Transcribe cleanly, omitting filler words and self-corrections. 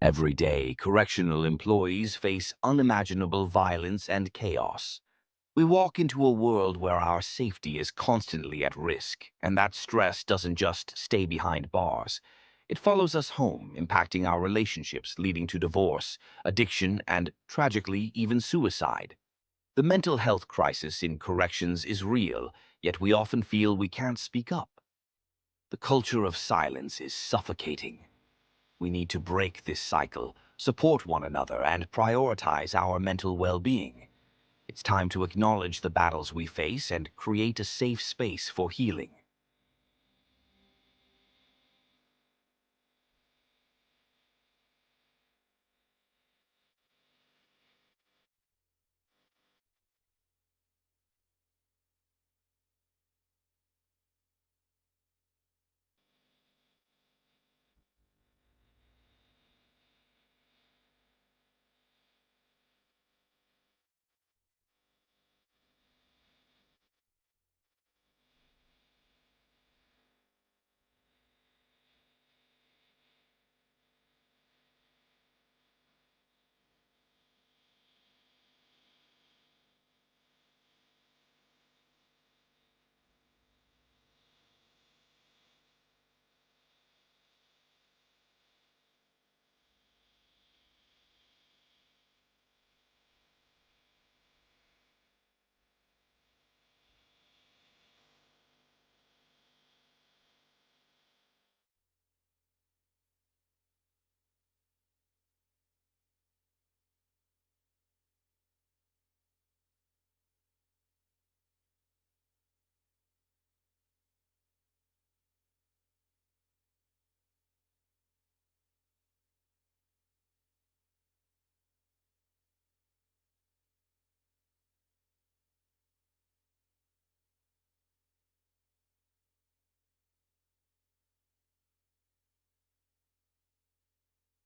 Every day, correctional employees face unimaginable violence and chaos. We walk into a world where our safety is constantly at risk, and that stress doesn't just stay behind bars. It follows us home, impacting our relationships, leading to divorce, addiction, and, tragically, even suicide. The mental health crisis in corrections is real, yet we often feel we can't speak up. The culture of silence is suffocating. We need to break this cycle, support one another, and prioritize our mental well-being. It's time to acknowledge the battles we face and create a safe space for healing.